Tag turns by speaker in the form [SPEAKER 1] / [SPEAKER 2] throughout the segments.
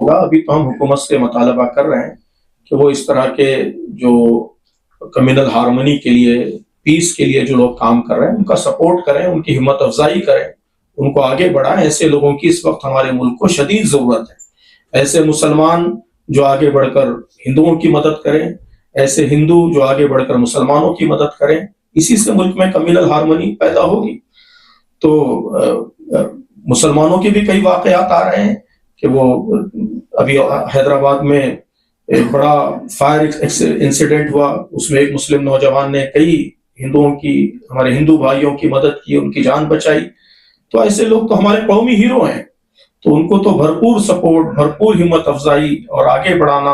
[SPEAKER 1] ہوگا. ابھی تو ہم حکومت سے مطالبہ کر رہے ہیں کہ وہ اس طرح کے جو کمیونل ہارمونی کے لیے، پیس کے لیے جو لوگ کام کر رہے ہیں ان کا سپورٹ کریں، ان کی ہمت افزائی کریں، ان کو آگے بڑھائیں. ایسے لوگوں کی اس وقت ہمارے ملک کو شدید ضرورت ہے. ایسے مسلمان جو آگے بڑھ کر ہندوؤں کی مدد کریں، ایسے ہندو جو آگے بڑھ کر مسلمانوں کی مدد کریں. اسی سے ملک میں کمیونل ہارمونی پیدا ہوگی. تو مسلمانوں کے بھی کئی واقعات آ رہے ہیں کہ وہ ابھی حیدرآباد میں ایک بڑا فائر انسیڈنٹ ہوا، اس میں ایک مسلم نوجوان نے کئی ہندوؤں کی، ہمارے ہندو بھائیوں کی مدد کی، ان کی جان بچائی. تو ایسے لوگ تو ہمارے قومی ہیرو ہیں. تو ان کو تو بھرپور سپورٹ، بھرپور ہمت افزائی اور آگے بڑھانا،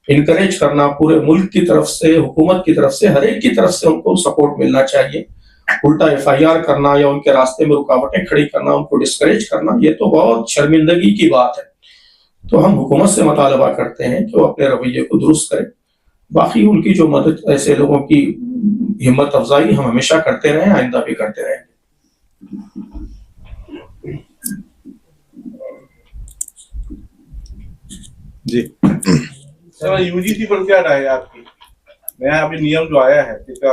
[SPEAKER 1] انکریج کرنا پورے ملک کی طرف سے، حکومت کی طرف سے، ہر ایک کی طرف سے ان کو سپورٹ ملنا چاہیے. الٹا FIR کرنا یا ان کے راستے میں رکاوٹیں کھڑی کرنا، ان کو ڈسکریج کرنا، یہ تو بہت شرمندگی کی بات ہے. تو ہم حکومت سے مطالبہ کرتے ہیں کہ وہ اپنے رویے کو درست کریں. باقی ان کی جو مدد، ایسے لوگوں کی ہمت افزائی ہم ہمیشہ کرتے رہیں، آئندہ بھی کرتے رہیں.
[SPEAKER 2] جی UGC پر کیا رائے ہے آپ کی؟ نیا ابھی نیم جو آیا ہے جس کا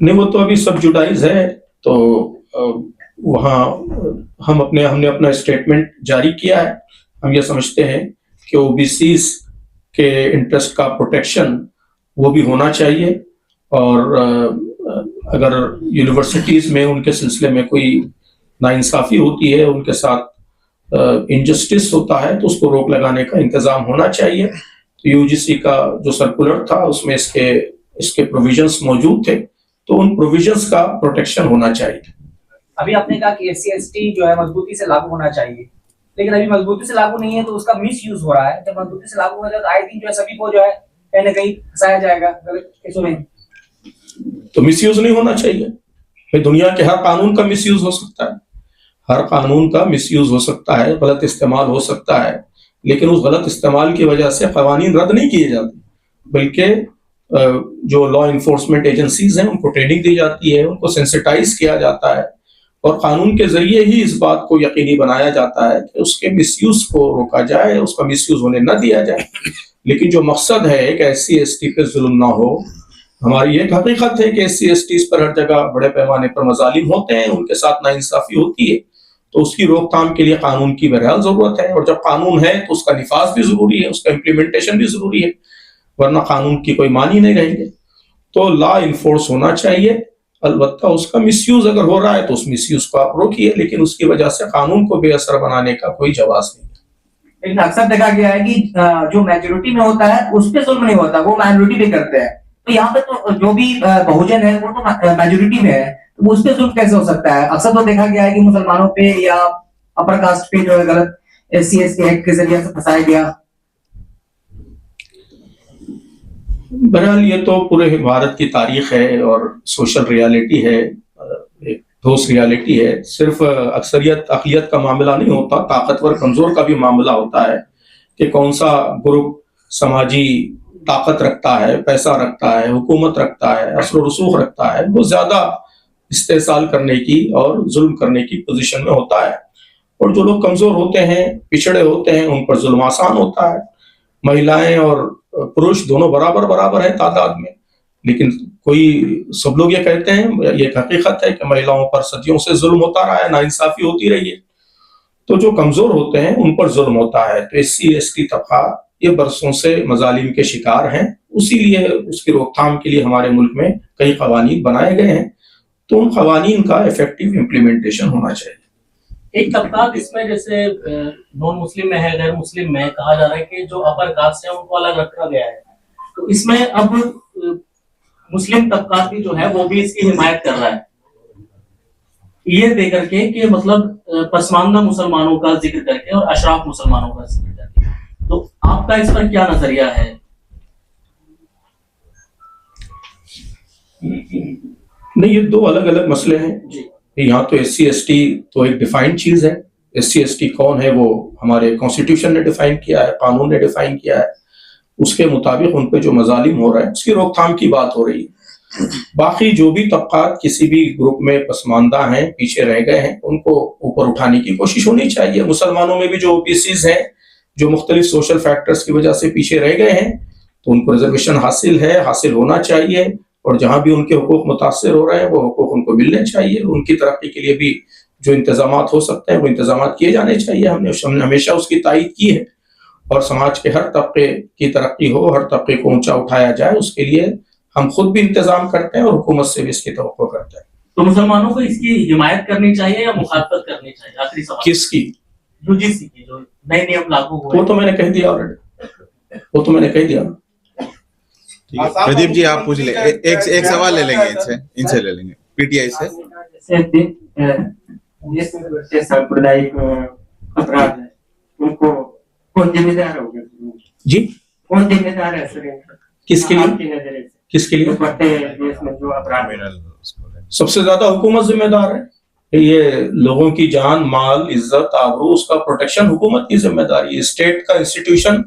[SPEAKER 1] نہیں، وہ تو ابھی سب جوڈائز ہے. تو وہاں ہم نے اپنا اسٹیٹمنٹ جاری کیا ہے. ہم یہ سمجھتے ہیں کہ OBCs کے انٹرسٹ کا پروٹیکشن وہ بھی ہونا چاہیے. اور اگر یونیورسٹیز میں ان کے سلسلے میں کوئی ناانصافی ہوتی ہے، ان کے ساتھ انجسٹس ہوتا ہے، تو اس کو روک لگانے کا انتظام ہونا چاہیے. تو UGC کا جو سرکولر تھا اس میں اس کے پروویژنس موجود تھے، تو ان پروویژنس کا پروٹیکشن ہونا چاہیے.
[SPEAKER 3] ابھی آپ نے کہا کہ SC/ST جو ہے مضبوطی سے لاگو ہونا چاہیے، لیکن ابھی مضبوطی سے لاگو نہیں ہے تو اس کا مس یوز ہو رہا ہے. جب مضبوطی سے لاگو ہو جائے تو آئی تھنک جو ہے سبھی کو جو ہے کہیں نہ کہیں پھنسایا جائے گا غلط کیسوں میں.
[SPEAKER 1] تو مس یوز نہیں ہونا چاہیے. دنیا کے ہر قانون کا مس یوز ہو سکتا ہے، ہر قانون کا مس یوز ہو سکتا ہے، غلط استعمال ہو سکتا ہے. لیکن اس غلط استعمال کی وجہ سے قوانین رد نہیں کیے جاتے، بلکہ جو لا انفورسمنٹ ایجنسیز ہیں ان کو ٹریننگ دی جاتی ہے، ان کو سینسٹائز کیا جاتا ہے، اور قانون کے ذریعے ہی اس بات کو یقینی بنایا جاتا ہے کہ اس کے مس یوز کو روکا جائے، اس کا مس یوز ہونے نہ دیا جائے. لیکن جو مقصد ہے کہ SC/ST پہ ظلم نہ ہو، ہماری ایک حقیقت ہے کہ SC/STs پر ہر جگہ بڑے پیمانے پر مظالم ہوتے ہیں، ان کے ساتھ ناانصافی ہوتی ہے. تو اس کی روک تھام کے لیے قانون کی بہرحال ضرورت ہے. اور جب قانون ہے تو اس کا نفاذ بھی ضروری ہے، اس کا امپلیمنٹیشن بھی ضروری ہے، ورنہ قانون کی کوئی معنی نہیں رہیں گے. تو لا انفورس ہونا چاہیے. البتہ اس کا مس یوز اگر ہو رہا ہے تو اس مس یوز کو آپ روکیے، لیکن اس کی وجہ سے قانون کو بے اثر بنانے کا کوئی جواز نہیں.
[SPEAKER 3] لیکن اکثر دیکھا گیا ہے کہ جو میجورٹی میں ہوتا ہے اس پہ ظلم نہیں ہوتا، وہ مائنورٹی بھی کرتے ہیں. تو یہاں پہ تو جو بھی بہوجن ہے وہ تو میجورٹی میں ہے، تو اس پہ ظلم کیسے ہو سکتا ہے؟ اکثر تو دیکھا گیا ہے کہ مسلمانوں پہ یا اپر کاسٹ پہ جو ہے غلط SC/ST ایکٹ کے ذریعے سے پھنسایا گیا.
[SPEAKER 1] بہرحال یہ تو پورے بھارت کی تاریخ ہے اور سوشل ریالٹی ہے، ایک ٹھوس ریالٹی ہے. صرف اکثریت اقلیت کا معاملہ نہیں ہوتا، طاقتور کمزور کا بھی معاملہ ہوتا ہے کہ کون سا گروپ سماجی طاقت رکھتا ہے، پیسہ رکھتا ہے، حکومت رکھتا ہے، اثر و رسوخ رکھتا ہے، وہ زیادہ استحصال کرنے کی اور ظلم کرنے کی پوزیشن میں ہوتا ہے. اور جو لوگ کمزور ہوتے ہیں، پچھڑے ہوتے ہیں، ان پر ظلم آسان ہوتا ہے. مہیلائیں اور پروش دونوں برابر ہیں تعداد میں، لیکن سب لوگ یہ کہتے ہیں، یہ حقیقت ہے کہ مہیلاؤں پر صدیوں سے ظلم ہوتا رہا ہے، ناانصافی ہوتی رہی ہے. تو جو کمزور ہوتے ہیں ان پر ظلم ہوتا ہے. تو SC/ST طبقہ یہ برسوں سے مظالم کے شکار ہیں. اسی لیے اس کی روک تھام کے لیے ہمارے ملک میں کئی قوانین بنائے گئے ہیں. تو ان قوانین کا افیکٹو امپلیمنٹیشن ہونا چاہیے.
[SPEAKER 4] ایک طبقات اس میں جیسے نان مسلم میں ہے، غیر مسلم میں کہا جا رہا ہے کہ جو اپر کاسٹ ہے ان کو الگ رکھا گیا ہے. تو اس میں اب مسلم طبقات بھی جو ہے وہ بھی اس کی حمایت کر رہا ہے، یہ دے کر کے کہ مطلب پسماندہ مسلمانوں کا ذکر کر کے اور اشراف مسلمانوں کا ذکر کر کے. تو آپ کا اس پر کیا نظریہ ہے؟
[SPEAKER 1] نہیں، یہ دو الگ الگ مسئلے ہیں. یہاں تو SC/ST تو ایک ڈیفائنڈ چیز ہے. SC/ST کون ہے وہ ہمارے کانسٹیٹیوشن نے ڈیفائن کیا ہے، قانون نے ڈیفائن کیا ہے. اس کے مطابق ان پہ جو مظالم ہو رہا ہے اس کی روک تھام کی بات ہو رہی ہے. باقی جو بھی طبقات کسی بھی گروپ میں پسماندہ ہیں، پیچھے رہ گئے ہیں، ان کو اوپر اٹھانے کی کوشش ہونی چاہیے. مسلمانوں میں بھی جو OBCs ہیں جو مختلف سوشل فیکٹرز کی وجہ سے پیچھے رہ گئے ہیں تو ان کو ریزرویشن حاصل ہونا چاہیے، اور جہاں بھی ان کے حقوق متاثر ہو رہے ہیں وہ حقوق ان کو ملنے چاہیے. ان کی ترقی کے لیے بھی جو انتظامات ہو سکتے ہیں وہ انتظامات کیے جانے چاہیے. ہم نے ہمیشہ اس کی تائید کی ہے، اور سماج کے ہر طبقے کی ترقی ہو، ہر طبقے کو اونچا اٹھایا جائے، اس کے لیے ہم خود بھی انتظام کرتے ہیں اور حکومت سے بھی اس کی توقع کرتے ہیں.
[SPEAKER 4] تو مسلمانوں کو اس کی حمایت کرنی چاہیے یا مخالفت کرنی چاہیے؟ آخری سوال.
[SPEAKER 1] کس کی؟
[SPEAKER 4] UGC کی جو نئے نیم لاگو ہوئے.
[SPEAKER 1] وہ تو میں نے کہہ دیا آلریڈی، وہ تو میں نے کہہ دیا.
[SPEAKER 5] پردیپ جی آپ پوچھ لیں، ایک سوال لے لیں گے ان سے لے لیں گے PTI سے.
[SPEAKER 3] جس سامپردائک افراد ہیں ان کو کون ذمہ دار ہوگا؟
[SPEAKER 1] جی
[SPEAKER 3] کون ذمہ دار ہے سر؟
[SPEAKER 1] کس کے
[SPEAKER 3] آپ کی
[SPEAKER 1] لیے؟
[SPEAKER 3] نظر سے
[SPEAKER 1] کس کے لیے؟
[SPEAKER 3] بڑھتے دیش میں جو افراد ہیں
[SPEAKER 1] سب سے زیادہ حکومت ذمہ دار ہے. یہ لوگوں کی جان، مال، عزت، آبرو، اس کا پروٹیکشن حکومت کی ذمہ داری ہے. اسٹیٹ کا انسٹیٹیوشن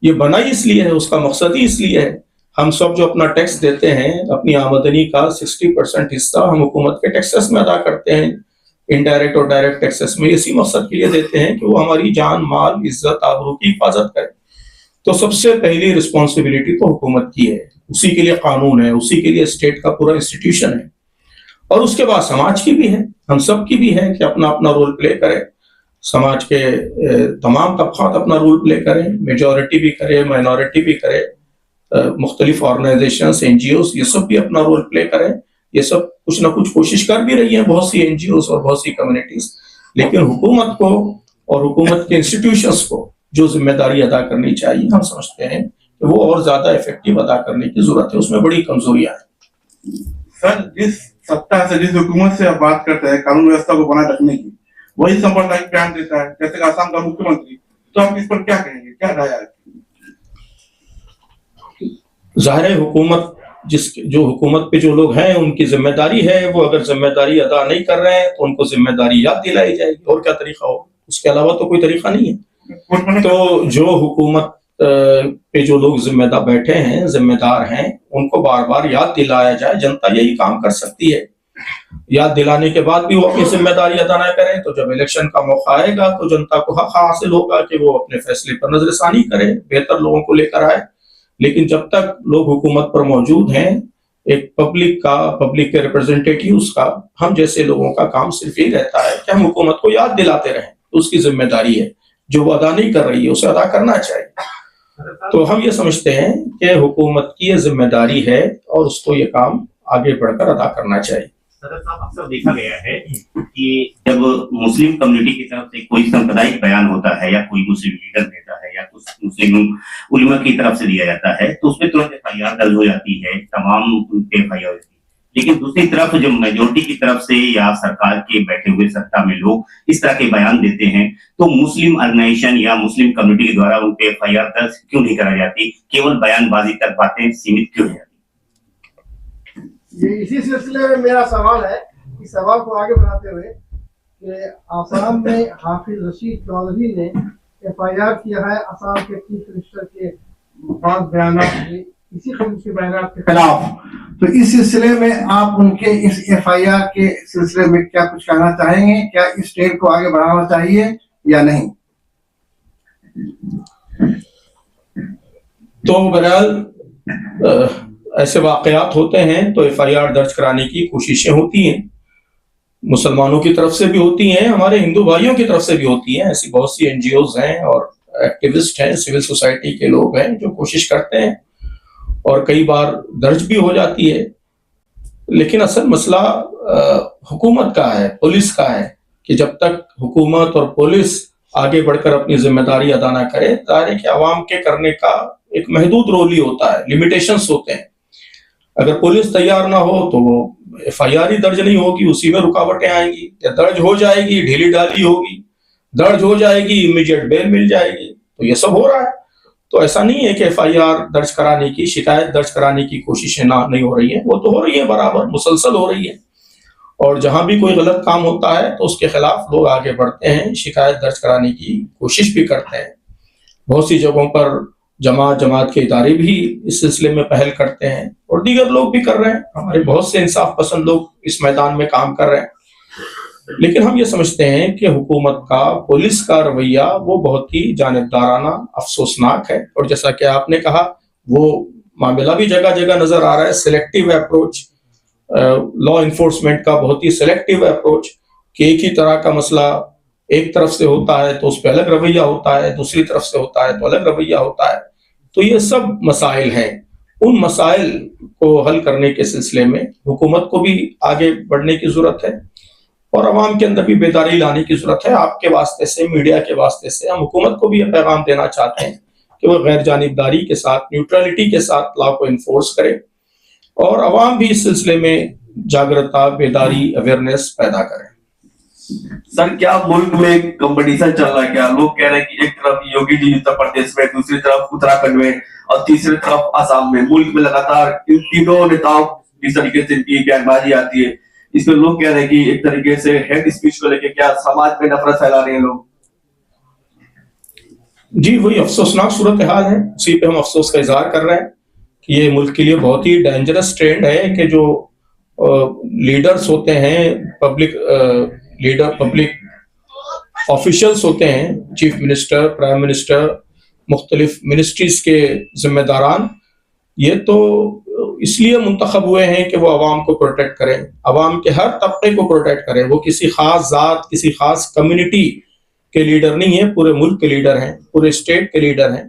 [SPEAKER 1] یہ بنا ہی اس لیے ہے، اس کا مقصد ہی اس لیے ہے. ہم سب جو اپنا ٹیکس دیتے ہیں، اپنی آمدنی کا 60% حصہ ہم حکومت کے ٹیکسز میں ادا کرتے ہیں، انڈائریکٹ اور ڈائریکٹ ٹیکسز میں. اسی مقصد کے لیے دیتے ہیں کہ وہ ہماری جان، مال، عزت، آبرو کی حفاظت کرے. تو سب سے پہلی رسپانسبلٹی تو حکومت کی ہے، اسی کے لیے قانون ہے، اسی کے لیے اسٹیٹ کا پورا انسٹیٹیوشن ہے. اور اس کے بعد سماج کی بھی ہے، ہم سب کی بھی ہے کہ اپنا اپنا رول پلے کرے. سماج کے تمام طبقات اپنا رول پلے کریں، میجورٹی بھی کرے، مائنورٹی بھی کرے، مختلف آرگنائزیشنز، NGOs، یہ سب بھی اپنا رول پلے کریں. یہ سب کچھ نہ کچھ کوشش کر بھی رہی ہیں، بہت سی NGOs اور بہت سی کمیونٹیز. لیکن حکومت کو اور حکومت کے انسٹیٹیوشنز کو جو ذمہ داری ادا کرنی چاہیے، ہم سمجھتے ہیں کہ وہ اور زیادہ افیکٹو ادا کرنے کی ضرورت ہے. اس میں بڑی کمزوریاں ہیں.
[SPEAKER 2] سر جس سطح سے، جس حکومت سے آپ بات کرتے ہیں قانون ویوستھا کو بنائے رکھنے کی، وہی سامپردائک بیان دیتا ہے جیسے کہ آسام کا مکھیہ منتری. تو آپ اس پر کیا کہیں گے، کیا رائے ہے؟
[SPEAKER 1] ظاہر ہے حکومت جو حکومت پہ جو لوگ ہیں ان کی ذمہ داری ہے، وہ اگر ذمہ داری ادا نہیں کر رہے ہیں تو ان کو ذمہ داری یاد دلائی جائے گی. اور کیا طریقہ ہوگا؟ اس کے علاوہ تو کوئی طریقہ نہیں ہے. تو جو حکومت پہ جو لوگ ذمہ دار بیٹھے ہیں، ذمہ دار ہیں، ان کو بار بار یاد دلایا جائے. جنتا یہی کام کر سکتی ہے. یاد دلانے کے بعد بھی وہ اپنی ذمہ داری ادا نہ کریں تو جب الیکشن کا موقع آئے گا تو جنتا کو حق حاصل ہوگا کہ وہ اپنے فیصلے پر نظر ثانی کرے، بہتر لوگوں کو لے کر آئے. لیکن جب تک لوگ حکومت پر موجود ہیں، ایک پبلک کے ریپرزنٹیٹیوز کا، ہم جیسے لوگوں کا کام صرف یہ رہتا ہے کہ ہم حکومت کو یاد دلاتے رہیں. اس کی ذمہ داری ہے، جو وہ ادا نہیں کر رہی ہے اسے ادا کرنا چاہیے. تو ہم یہ سمجھتے ہیں کہ حکومت کی یہ ذمہ داری ہے اور اس کو یہ کام آگے بڑھ کر ادا کرنا چاہیے.
[SPEAKER 6] صدر صاحب اکثر دیکھا گیا ہے کہ جب مسلم کمیونٹی کی طرف سے کوئی سمپردائک بیان ہوتا ہے یا کوئی مسلم لیڈر دیتا ہے یا کچھ مسلم علماء کی طرف سے دیا جاتا ہے تو اس میں ترنت FIR درج ہو جاتی ہے، تمام FIR ہوتی ہے. لیکن دوسری طرف جب میجورٹی کی طرف سے یا سرکار کے بیٹھے ہوئے سطح میں لوگ اس طرح کے بیان دیتے ہیں تو مسلم آرگنائزیشن یا مسلم کمیونٹی کے دوارا ان پہ FIR درج کیوں نہیں کرائی جاتی؟ کیول بیان بازی تک باتیں سیمت کیوں ہیں؟
[SPEAKER 7] یہ اسی سلسلے میں میرا سوال ہے، اس سوال کو آگے بڑھاتے ہوئے کہ آسام میں حافظ رشید چودھری نے FIR کیا ہے آسام کے چیف منسٹر کے بعض بیانات میں، اسی قسم کے بیانات کے خلاف. تو اس سلسلے میں آپ ان کے اس FIR کے سلسلے میں کیا کچھ کہنا چاہیں گے؟ کیا اس اسٹیٹ کو آگے بڑھانا چاہیے یا نہیں؟
[SPEAKER 1] تو بہرحال ایسے واقعات ہوتے ہیں تو FIR درج کرانے کی کوششیں ہوتی ہیں، مسلمانوں کی طرف سے بھی ہوتی ہیں، ہمارے ہندو بھائیوں کی طرف سے بھی ہوتی ہیں. ایسی بہت سی NGOs ہیں اور ایکٹیوسٹ ہیں، سول سوسائٹی کے لوگ ہیں جو کوشش کرتے ہیں اور کئی بار درج بھی ہو جاتی ہے. لیکن اصل مسئلہ حکومت کا ہے، پولیس کا ہے کہ جب تک حکومت اور پولیس آگے بڑھ کر اپنی ذمہ داری ادا نہ کرے، ظاہر ہے کہ عوام کے کرنے کا ایک محدود رول ہی ہوتا ہے، لمیٹیشنز ہوتے ہیں. اگر پولیس تیار نہ ہو تو وہ FIR ہی درج نہیں ہوگی، اسی میں رکاوٹیں آئیں گی. یا درج ہو جائے گی، ڈھیلی ڈالی ہوگی، درج ہو جائے گی، امیڈیٹ بیل مل جائے گی. تو یہ سب ہو رہا ہے. تو ایسا نہیں ہے کہ FIR درج کرانے کی، شکایت درج کرانے کی کوششیں نہیں ہو رہی ہیں، وہ تو ہو رہی ہیں، برابر مسلسل ہو رہی ہے. اور جہاں بھی کوئی غلط کام ہوتا ہے تو اس کے خلاف لوگ آگے بڑھتے ہیں، شکایت درج کرانے کی کوشش بھی کرتے ہیں. بہت سی جگہوں پر جماعت کے ادارے بھی اس سلسلے میں پہل کرتے ہیں اور دیگر لوگ بھی کر رہے ہیں, ہمارے بہت سے انصاف پسند لوگ اس میدان میں کام کر رہے ہیں. لیکن ہم یہ سمجھتے ہیں کہ حکومت کا, پولیس کا رویہ وہ بہت ہی جانبدارانہ, افسوسناک ہے. اور جیسا کہ آپ نے کہا, وہ معاملہ بھی جگہ جگہ نظر آ رہا ہے, سلیکٹیو اپروچ, لا انفورسمنٹ کا بہت ہی سلیکٹیو اپروچ, کہ ایک ہی طرح کا مسئلہ ایک طرف سے ہوتا ہے تو اس پہ الگ رویہ ہوتا ہے, دوسری طرف سے ہوتا ہے تو الگ رویہ ہوتا ہے. تو یہ سب مسائل ہیں. ان مسائل کو حل کرنے کے سلسلے میں حکومت کو بھی آگے بڑھنے کی ضرورت ہے, اور عوام کے اندر بھی بیداری لانے کی ضرورت ہے. آپ کے واسطے سے, میڈیا کے واسطے سے ہم حکومت کو بھی یہ پیغام دینا چاہتے ہیں کہ وہ غیر جانبداری کے ساتھ, نیوٹرلٹی کے ساتھ لا کو انفورس کرے, اور عوام بھی اس سلسلے میں جاگرتا, بیداری, اویئرنیس پیدا کرے.
[SPEAKER 8] سر کیا ملک میں کمپٹیشن چل رہا ہے؟ کیا لوگ کہہ رہے ہیں کہ ایک طرف یوگی جی اتر پردیش میں, دوسری طرف اتراکھنڈ میں, اور تیسری طرف آسام میں. ملک میں لگاتار ان تینوں نیتاؤں کس طریقے سے ان کی بیان بازی آتی ہے. اس میں لوگ کہہ رہے ہیں کہ ایک طریقے سے ہیٹ اسپیچ کو لے کے کیا سماج میں نفرت پھیلا رہے ہیں لوگ.
[SPEAKER 1] جی وہی افسوسناک صورتحال ہے, اسی پہ ہم افسوس کا اظہار کر رہے ہیں کہ یہ ملک کے لیے بہت ہی ڈینجرس ٹرینڈ ہے کہ جو لیڈرز ہوتے ہیں, پبلک لیڈر, پبلک آفیشلز ہوتے ہیں, چیف منسٹر, پرائم منسٹر, مختلف منسٹریز کے ذمہ داران, یہ تو اس لیے منتخب ہوئے ہیں کہ وہ عوام کو پروٹیکٹ کریں, عوام کے ہر طبقے کو پروٹیکٹ کریں. وہ کسی خاص ذات, کسی خاص کمیونٹی کے لیڈر نہیں ہیں, پورے ملک کے لیڈر ہیں, پورے اسٹیٹ کے لیڈر ہیں.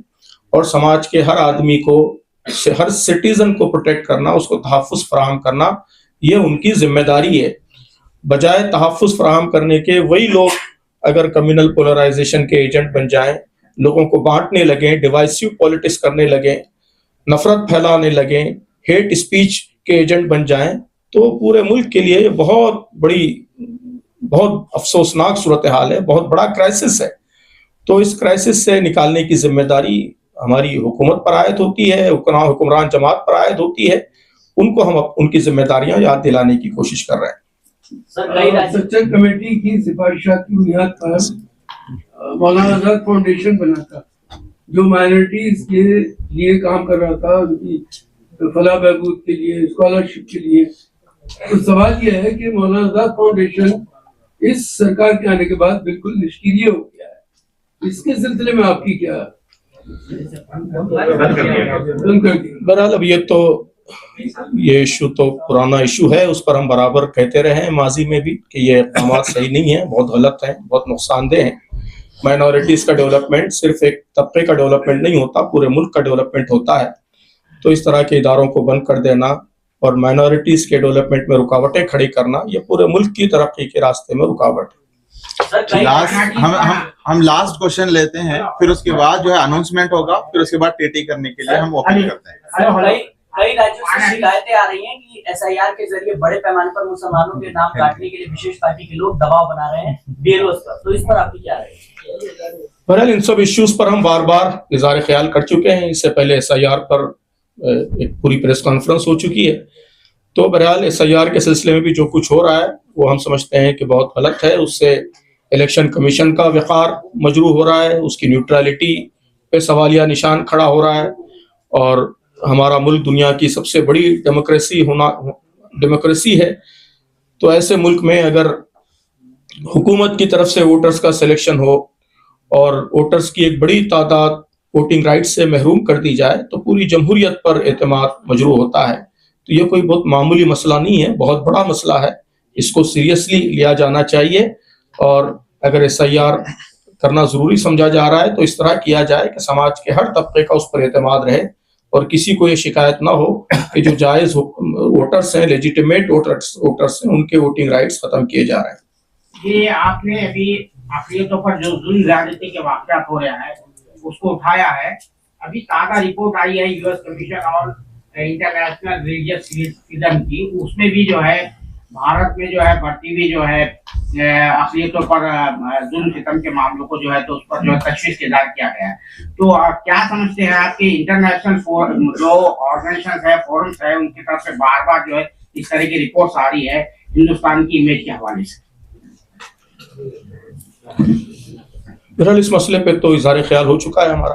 [SPEAKER 1] اور سماج کے ہر آدمی کو, ہر سٹیزن کو پروٹیکٹ کرنا, اس کو تحفظ فراہم کرنا, یہ ان کی ذمہ داری ہے. بجائے تحفظ فراہم کرنے کے وہی لوگ اگر کمیونل پولرائزیشن کے ایجنٹ بن جائیں, لوگوں کو بانٹنے لگیں, ڈیوائسیو پولیٹکس کرنے لگیں, نفرت پھیلانے لگیں, ہیٹ اسپیچ کے ایجنٹ بن جائیں, تو پورے ملک کے لیے یہ بہت بڑی, بہت افسوسناک صورتحال ہے, بہت بڑا کرائسس ہے. تو اس کرائسس سے نکالنے کی ذمہ داری ہماری حکومت پر عائد ہوتی ہے, حکمران جماعت پر عائد ہوتی ہے. ان کو ہم ان کی ذمہ داریاں یاد دلانے کی کوشش کر رہے ہیں.
[SPEAKER 9] سچر کمیٹی کی سفارشات کی بنیاد پر مولانا آزاد فاؤنڈیشن بنا تھا جو مائنورٹیز کے لیے کام کر رہا تھا, ان کی فلاح بہبود کے لیے, اسکالرشپ کے لیے. تو سوال یہ ہے کہ مولانا آزاد فاؤنڈیشن اس سرکار کے آنے کے بعد بالکل نشکریہ ہو گیا ہے. اس کے سلسلے میں آپ کی کیا؟
[SPEAKER 1] بہرحال اب یہ ایشو تو پرانا ایشو ہے, اس پر ہم برابر کہتے رہے ہیں ماضی میں بھی کہ یہ اقدامات صحیح نہیں ہیں, بہت غلط ہیں, بہت نقصان دہ ہیں. مائنورٹیز کا ڈیولپمنٹ صرف ایک طبقے کا ڈیولپمنٹ نہیں ہوتا, پورے ملک کا ڈیولپمنٹ ہوتا ہے. تو اس طرح کے اداروں کو بند کر دینا اور مائنورٹیز کے ڈیولپمنٹ میں رکاوٹیں کھڑی کرنا, یہ پورے ملک کی ترقی کے راستے میں رکاوٹ ہے.
[SPEAKER 5] ہم لاسٹ کوشچن لیتے ہیں, پھر اس کے بعد جو ہے اناؤنسمنٹ ہوگا, پھر اس کے بعد ٹی کرنے کے لیے ہم اوپن کرتے ہیں.
[SPEAKER 10] کئی راجیوں سے شکایتیں آ رہی ہیں کہ ایس آئی آر کے ذریعے بڑے پیمانے پر مسلمانوں کے نام کاٹنے کے لیے وشیش پارٹی کے لوگ دباؤ بنا رہے ہیں بیروز پر, تو اس پر آپ کی کیا رائے ہے؟
[SPEAKER 1] بہرحال ان سب ایشوز پر ہم بار بار اظہار خیال کر چکے ہیں. اس سے پہلے ایس آئی آر پر ایک پوری پریس کانفرنس ہو چکی ہے. تو بہرحال ایس آئی آر کے سلسلے میں بھی جو کچھ ہو رہا ہے وہ ہم سمجھتے ہیں کہ بہت غلط ہے. اس سے الیکشن کمیشن کا وقار مجروح ہو رہا ہے, اس کی نیوٹرلٹی پہ سوالیہ نشان کھڑا ہو رہا ہے. اور ہمارا ملک دنیا کی سب سے بڑی ڈیموکریسی ہے, تو ایسے ملک میں اگر حکومت کی طرف سے ووٹرز کا سلیکشن ہو اور ووٹرز کی ایک بڑی تعداد ووٹنگ رائٹ سے محروم کر دی جائے تو پوری جمہوریت پر اعتماد مجروح ہوتا ہے. تو یہ کوئی بہت معمولی مسئلہ نہیں ہے, بہت بڑا مسئلہ ہے. اس کو سیریسلی لیا جانا چاہیے, اور اگر ایس آئی آر کرنا ضروری سمجھا جا رہا ہے تو اس طرح کیا جائے کہ سماج کے ہر طبقے کا اس پر اعتماد رہے, اور کسی کو یہ شکایت نہ ہو کہ جو جائز ووٹرز ہیں, لیجیٹیمیٹ ووٹرز ہیں, ان کے ووٹنگ رائٹس ختم کیے جا رہے ہیں.
[SPEAKER 11] یہ آپ نے ابھی اقلیتوں پر جو ظلم زیادتی کے واقعات ہو رہے ہیں اس کو اٹھایا ہے. ابھی تازہ رپورٹ آئی ہے یو ایس کمیشن اور انٹرنیشنل ریلیجس فریڈم کی, اس میں بھی جو ہے بھارت میں جو ہے بڑھتی ہوئی جو ہے اقلیتوں پر ظلم ستم کے معاملوں کو جو ہے تو اس پر جو ہے تشویش کا اظہار کیا گیا ہے. تو آپ کیا سمجھتے ہیں آپ کی انٹرنیشنل جو آرگنائزیشن ہے, فورمس ہے, ان کی طرف سے بار بار جو ہے اس طرح کی رپورٹس آ رہی ہے ہندوستان کی امیج کے حوالے سے؟
[SPEAKER 1] بہرحال اس مسئلے پہ تو اظہار خیال ہو چکا ہے ہمارا.